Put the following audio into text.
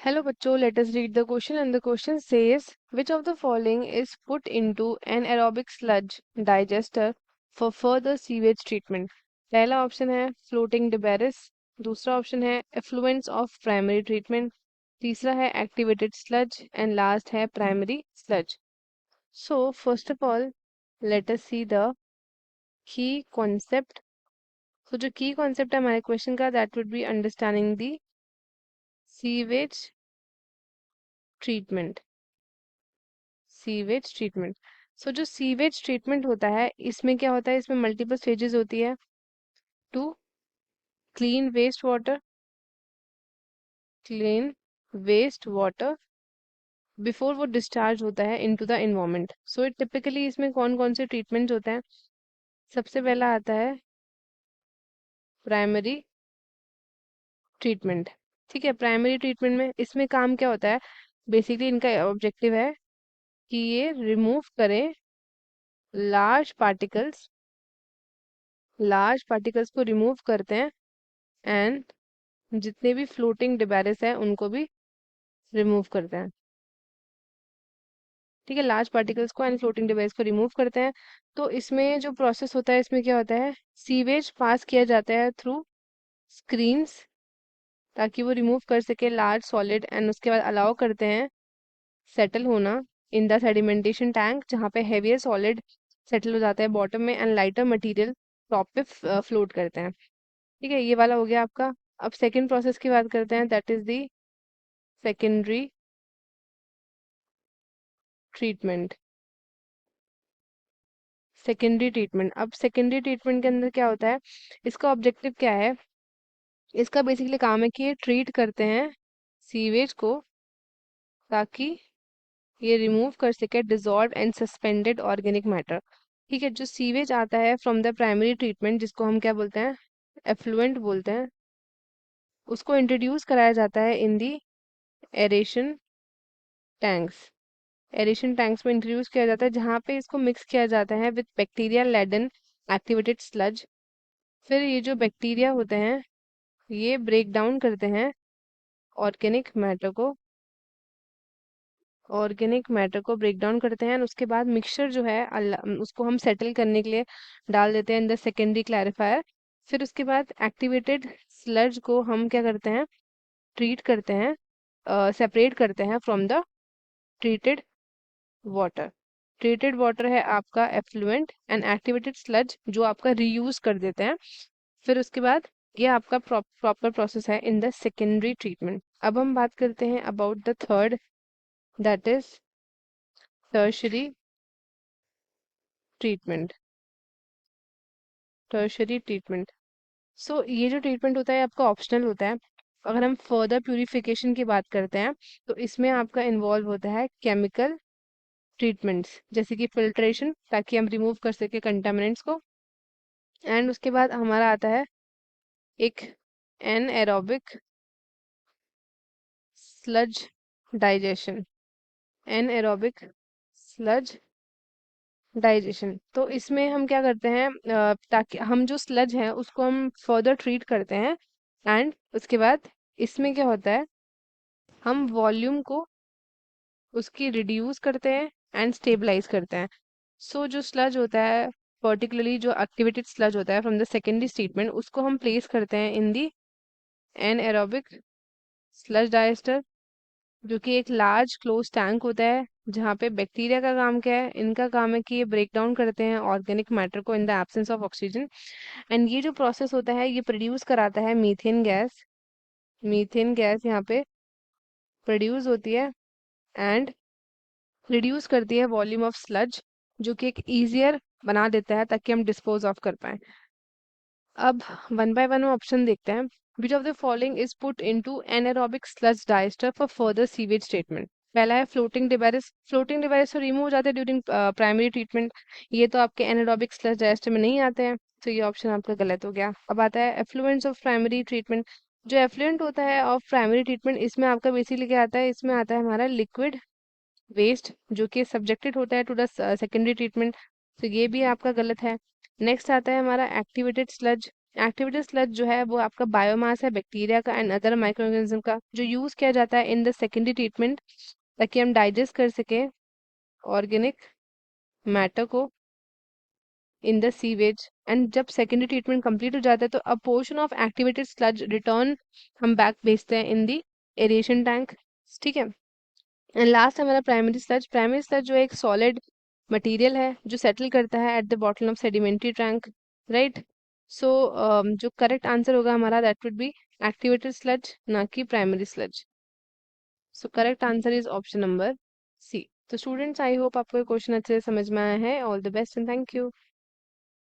Hello bachcho, let us read the question and the question says which of the following is put into an aerobic sludge digester for further sewage treatment। पहला option है floating debris, दूसरा option है effluents of primary treatment, तीसरा है activated sludge and last है primary sludge। So first of all let us see the key concept। So जो key concept है हमारे क्वेश्चन का that would be understanding the sewage treatment। Sewage treatment. So जो sewage treatment होता है इसमें क्या होता है, इसमें मल्टीपल स्टेजेस होती है to clean waste water, clean waste water before वो डिस्चार्ज होता है into the environment. So it typically इसमें कौन कौन से ट्रीटमेंट होते हैं। सबसे पहला आता है प्राइमरी ट्रीटमेंट। ठीक है, प्राइमरी ट्रीटमेंट में इसमें काम क्या होता है, बेसिकली इनका ऑब्जेक्टिव है कि ये रिमूव करें लार्ज पार्टिकल्स को रिमूव करते हैं एंड जितने भी फ्लोटिंग डिबेरिस हैं उनको भी रिमूव करते हैं। ठीक है, लार्ज पार्टिकल्स को एंड फ्लोटिंग डिवाइस को रिमूव करते हैं। तो इसमें जो प्रोसेस होता है इसमें क्या होता है, सीवेज पास किया जाता है थ्रू स्क्रीन्स ताकि वो रिमूव कर सके लार्ज सॉलिड एंड उसके बाद अलाउ करते हैं सेटल होना इन द सेडिमेंटेशन टैंक जहाँ पे हेवियर सॉलिड सेटल हो जाता है बॉटम में एंड लाइटर मटेरियल टॉप पे फ्लोट करते हैं। ठीक है, ये वाला हो गया आपका। अब सेकेंड प्रोसेस की बात करते हैं, that is the secondary treatment. Secondary treatment, अब सेकेंडरी ट्रीटमेंट के अंदर क्या होता है, इसका ऑब्जेक्टिव क्या है, इसका बेसिकली काम है कि ये ट्रीट करते हैं सीवेज को ताकि ये रिमूव कर सके dissolve and suspended organic matter. ठीक है, जो सीवेज आता है फ्रॉम द प्राइमरी ट्रीटमेंट जिसको हम क्या बोलते हैं, एफ्लुएंट बोलते हैं, उसको इंट्रोड्यूस कराया जाता है इन दी एरेशन टैंक्स। एरेशन टैंक्स में इंट्रोड्यूस किया जाता है जहाँ पे इसको मिक्स किया जाता है with bacteria laden activated sludge. फिर ये जो बैक्टीरिया होते हैं ये ब्रेक डाउन करते हैं ऑर्गेनिक मैटर को, ब्रेक डाउन करते हैं और उसके बाद मिक्सचर जो है उसको हम सेटल करने के लिए डाल देते हैं इन द सेकेंडरी क्लैरिफायर। फिर उसके बाद एक्टिवेटेड स्लज को हम क्या करते हैं, ट्रीट करते हैं, सेपरेट करते हैं from the treated water. Treated water है आपका एफ्लुएंट एंड एक्टिवेटेड स्लज जो आपका रीयूज कर देते हैं। फिर उसके बाद ये आपका प्रॉपर प्रोसेस है इन द सेकेंडरी ट्रीटमेंट। अब हम बात करते हैं about the third, that is tertiary treatment. Tertiary treatment, so ये जो ट्रीटमेंट होता है आपका ऑप्शनल होता है। अगर हम फर्दर प्यूरिफिकेशन की बात करते हैं तो इसमें आपका इन्वॉल्व होता है केमिकल ट्रीटमेंट्स जैसे कि फिल्ट्रेशन ताकि हम रिमूव कर सके कंटेमिनेंट्स को। एंड उसके बाद हमारा आता है एक anaerobic sludge digestion. Anaerobic sludge digestion, तो इसमें हम क्या करते हैं, ताकि हम जो स्लज है उसको हम फर्दर ट्रीट करते हैं एंड उसके बाद इसमें क्या होता है, हम वॉल्यूम को उसकी रिड्यूस करते हैं एंड स्टेबलाइज करते हैं। सो जो स्लज होता है, पर्टिकुलरली जो एक्टिवेटेड स्लज होता है फ्रॉम द सेकेंडरी स्टेटमेंट उसको हम प्लेस करते हैं इन दी एनएरोबिक स्लज डाइजेस्टर जो कि एक लार्ज क्लोज टैंक होता है जहाँ पे बैक्टीरिया का काम क्या है, इनका काम है कि ये ब्रेक डाउन करते हैं ऑर्गेनिक मैटर को in the absence of oxygen. And ये जो प्रोसेस होता है ये प्रोड्यूस कराता है मीथेन गैस। मीथेन गैस यहाँ पे प्रोड्यूस होती है एंड रिड्यूस करती है वॉल्यूम ऑफ स्लज जो कि एक ईजियर बना देता है ताकि हम डिस्पोज ऑफ कर पाए। अब वन बाय वन ऑप्शन देखते हैं। Which of the following is put into anaerobic sludge digester for further sewage treatment. पहला है फ्लोटिंग डिवाइस। फ्लोटिंग डिवाइस तो रिमूव हो जाते हैं ड्यूरिंग प्राइमरी ट्रीटमेंट, ये तो आपके एनारोबिक स्लज डाइजेस्टर में नहीं आते हैं, तो ये ऑप्शन आपका गलत हो गया। अब आता है एफ्लुएंट्स ऑफ प्राइमरी ट्रीटमेंट। जो एफ्लुएंट होता है ऑफ प्राइमरी ट्रीटमेंट इसमें आपका बेसिकली क्या आता है, इसमें आता है हमारा लिक्विड वेस्ट जो कि सब्जेक्टेड होता है टू द सेकेंडरी ट्रीटमेंट, तो ये भी आपका गलत है। नेक्स्ट आता है हमारा एक्टिवेटेड स्लज। एक्टिवेटेड स्लज जो है वो आपका बायोमास है बैक्टीरिया का एंड अदर माइक्रो ऑर्गेनिज्म का, जो यूज किया जाता है इन द सेकेंडरी ट्रीटमेंट, ताकि हम डाइजेस्ट कर सके ऑर्गेनिक मैटर को इन द सीवेज। एंड जब सेकेंडरी ट्रीटमेंट कंप्लीट हो जाता है तो अ portion of activated sludge return हम बैक भेजते हैं इन द एरेशन टैंक। ठीक है। एंड लास्ट है हमारा प्राइमरी स्लज। प्राइमरी स्लज जो एक सॉलिड मटेरियल है जो सेटल करता है at the bottom of sedimentary tank, right. So जो करेक्ट आंसर होगा हमारा that would be activated sludge, ना कि primary sludge. So correct answer is option number C. तो स्टूडेंट्स आई होप आपको ये क्वेश्चन अच्छे से समझ में आया है। All the best and thank you.